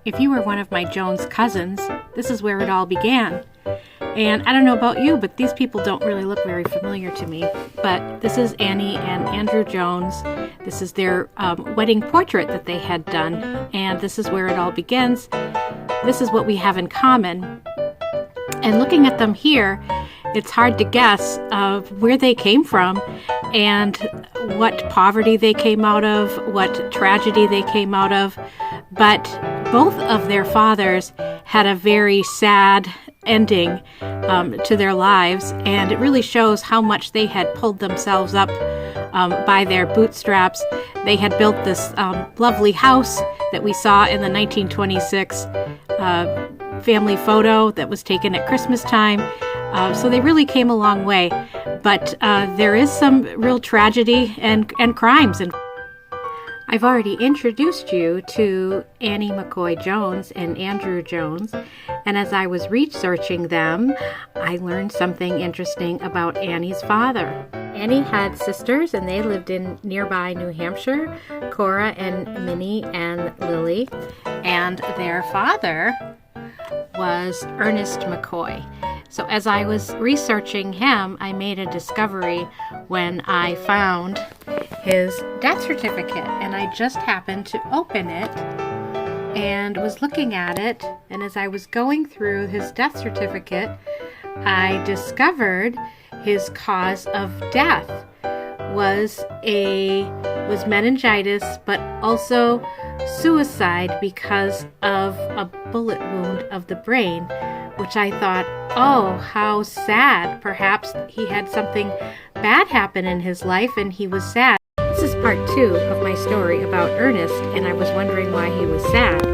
if you were one of my Jones cousins, this is where it all began. And I don't know about you, but these people don't really look very familiar to me. But this is Annie and Andrew Jones. This is their wedding portrait that they had done. And this is where it all begins. This is what we have in common. And looking at them here, it's hard to guess where they came from and what poverty they came out of, what tragedy they came out of. But both of their fathers had a very sad ending to their lives, and it really shows how much they had pulled themselves up by their bootstraps. They had built this lovely house that we saw in the 1926 family photo that was taken at Christmas time. So they really came a long way, but there is some real tragedy and crimes. And I've already introduced you to Annie McCoy Jones and Andrew Jones, and as I was researching them, I learned something interesting about Annie's father. Annie had sisters, and they lived in nearby New Hampshire, Cora and Minnie and Lily, and their father was Ernest McCoy. So as I was researching him, I made a discovery when I found his death certificate, and I just happened to open it and was looking at it, and as I was going through his death certificate, I discovered his cause of death was meningitis, but also suicide because of a bullet wound of the brain, which I thought, oh, how sad. Perhaps he had something bad happen in his life and he was sad. This is part 2 of my story about Ernest, and I was wondering why he was sad.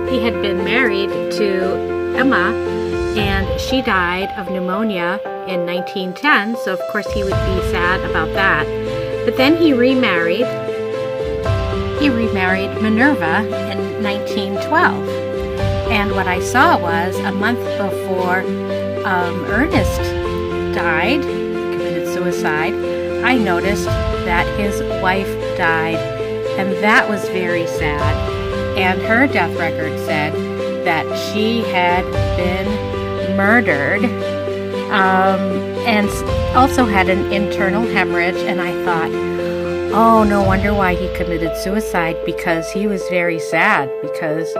He had been married to Emma, and she died of pneumonia in 1910, so of course he would be sad about that. But then he remarried. He remarried Minerva in 1912. And what I saw was a month before Ernest died, committed suicide, I noticed that his wife died, and that was very sad. And her death record said that she had been murdered and also had an internal hemorrhage, and I thought, oh, no wonder why he committed suicide, because he was very sad because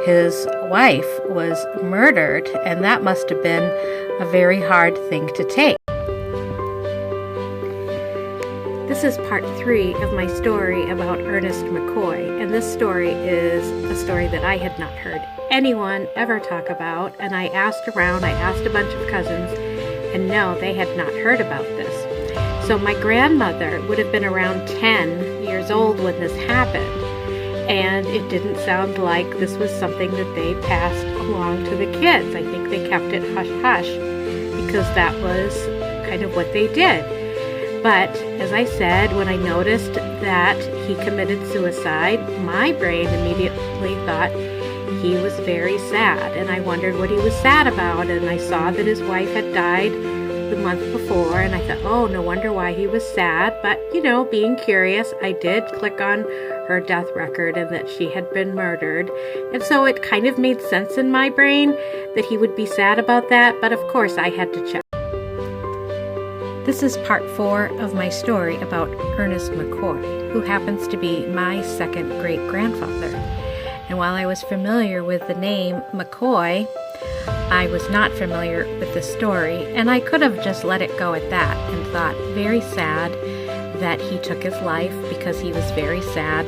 his wife was murdered, and that must have been a very hard thing to take. This is part 3 of my story about Ernest McCoy, and this story is a story that I had not heard anyone ever talk about, and I asked around, I asked a bunch of cousins, and no, they had not heard about this. So my grandmother would have been around 10 years old when this happened, and it didn't sound like this was something that they passed along to the kids. I think they kept it hush-hush because that was kind of what they did. But as I said, when I noticed that he committed suicide, my brain immediately thought he was very sad, and I wondered what he was sad about, and I saw that his wife had died the month before, and I thought, oh, no wonder why he was sad. But, being curious, I did click on her death record and that she had been murdered, and so it kind of made sense in my brain that he would be sad about that, but of course I had to check. This is part 4 of my story about Ernest McCoy, who happens to be my second great-grandfather. And while I was familiar with the name McCoy, I was not familiar with the story, and I could have just let it go at that and thought, very sad that he took his life because he was very sad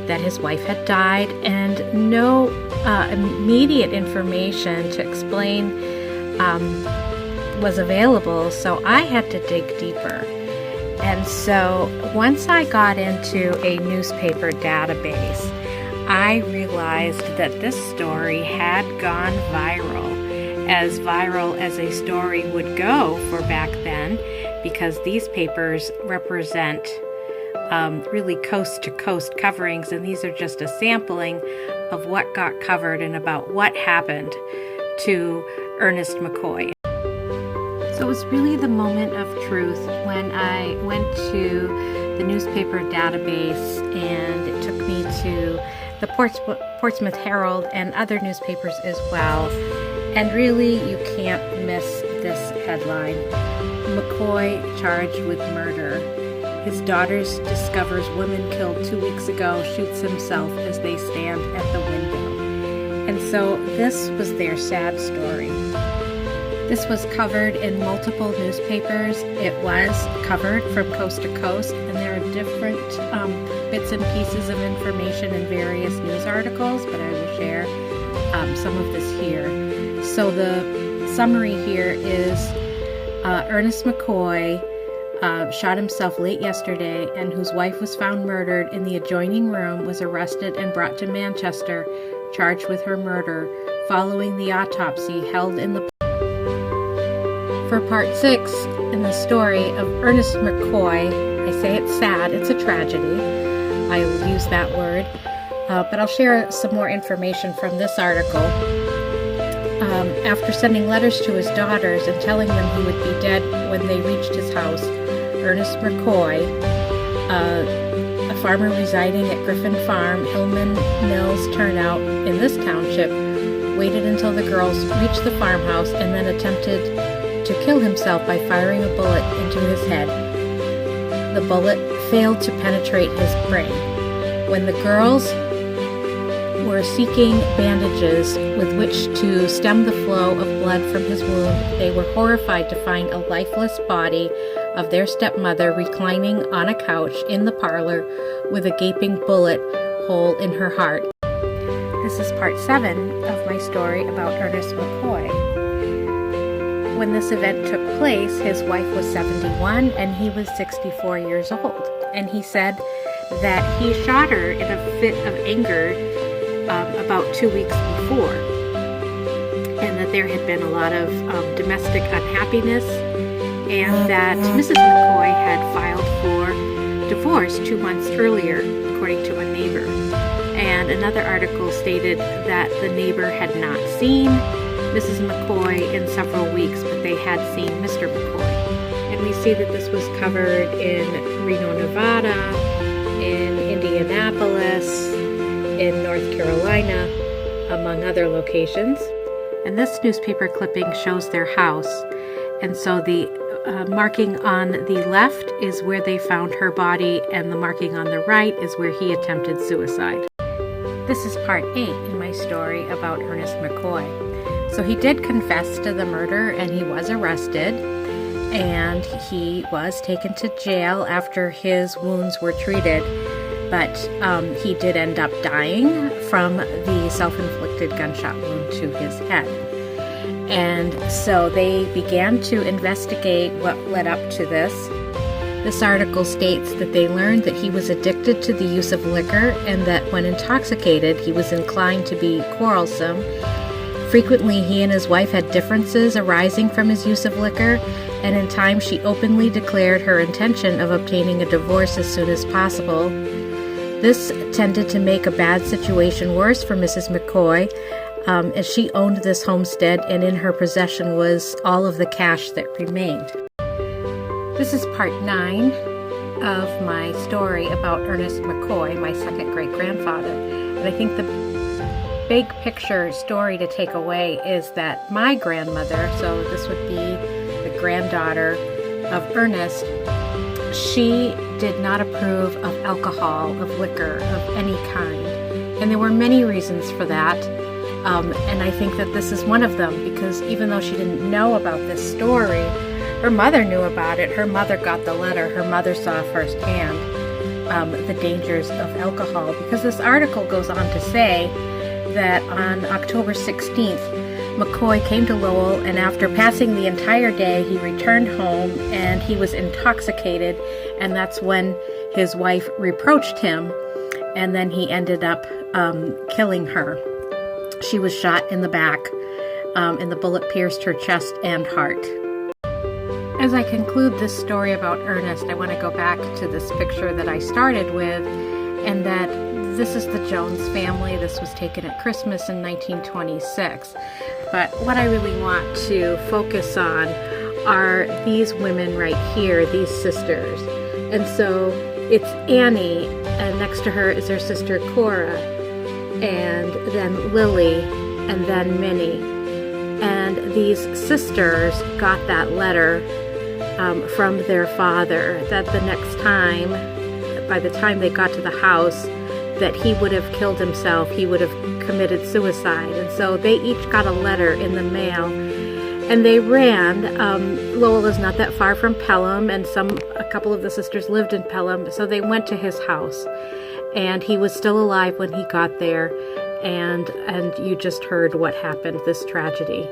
that his wife had died, and no immediate information to explain was available, so I had to dig deeper. And so once I got into a newspaper database, I realized that this story had gone viral as a story would go for back then, because these papers represent really coast-to-coast coverings, and these are just a sampling of what got covered and about what happened to Ernest McCoy. So it was really the moment of truth when I went to the newspaper database, and it took me to the Portsmouth Herald, and other newspapers as well. And really, you can't miss this headline. McCoy charged with murder. His daughters discovers woman killed 2 weeks ago, shoots himself as they stand at the window. And so this was their sad story. This was covered in multiple newspapers. It was covered from coast to coast, and there are different bits and pieces of information in various news articles, but I will share some of this here. So the summary here is Ernest McCoy shot himself late yesterday, and whose wife was found murdered in the adjoining room, was arrested and brought to Manchester, charged with her murder, following the autopsy held in the... For part 6 in the story of Ernest McCoy, I say it's sad, it's a tragedy. I will use that word, but I'll share some more information from this article. After sending letters to his daughters and telling them he would be dead when they reached his house, Ernest McCoy, a farmer residing at Griffin Farm, Hillman Mills Turnout in this township, waited until the girls reached the farmhouse and then attempted to kill himself by firing a bullet into his head. The bullet failed to penetrate his brain. When the girls were seeking bandages with which to stem the flow of blood from his wound, they were horrified to find a lifeless body of their stepmother reclining on a couch in the parlor with a gaping bullet hole in her heart. This is part 7 of my story about Ernest McCoy. When this event took place, his wife was 71 and he was 64 years old. And he said that he shot her in a fit of anger about 2 weeks before, and that there had been a lot of domestic unhappiness, and that Mrs. McCoy had filed for divorce 2 months earlier, according to a neighbor. And another article stated that the neighbor had not seen Mrs. McCoy in several weeks, but they had seen Mr. McCoy. And we see that this was covered in Reno, Nevada, in Indianapolis, in North Carolina, among other locations. And this newspaper clipping shows their house. And so the marking on the left is where they found her body, and the marking on the right is where he attempted suicide. This is part 8 in my story about Ernest McCoy. So he did confess to the murder, and he was arrested, and he was taken to jail after his wounds were treated. But he did end up dying from the self-inflicted gunshot wound to his head. And so they began to investigate what led up to this. This article states that they learned that he was addicted to the use of liquor, and that when intoxicated, he was inclined to be quarrelsome. Frequently, he and his wife had differences arising from his use of liquor, and in time she openly declared her intention of obtaining a divorce as soon as possible. This tended to make a bad situation worse for Mrs. McCoy, as she owned this homestead, and in her possession was all of the cash that remained. This is part 9 of my story about Ernest McCoy, my second great-grandfather. And I think the big picture story to take away is that my grandmother, so this would be the granddaughter of Ernest, she did not approve of alcohol, of liquor, of any kind. And there were many reasons for that. And I think that this is one of them, because even though she didn't know about this story, her mother knew about it. Her mother got the letter. Her mother saw firsthand the dangers of alcohol, because this article goes on to say that on October 16th, McCoy came to Lowell, and after passing the entire day, he returned home, and he was intoxicated, and that's when his wife reproached him, and then he ended up killing her. She was shot in the back, and the bullet pierced her chest and heart. As I conclude this story about Ernest, I want to go back to this picture that I started with, and that this is the Jones family. This was taken at Christmas in 1926. But what I really want to focus on are these women right here, these sisters. And so it's Annie, and next to her is her sister Cora. and then Lily, and then Minnie. And these sisters got that letter from their father, that the next time, by the time they got to the house, that he would have killed himself, he would have committed suicide. And so they each got a letter in the mail, and they ran. Lowell is not that far from Pelham, and a couple of the sisters lived in Pelham, so they went to his house, and he was still alive when he got there, and you just heard what happened, this tragedy.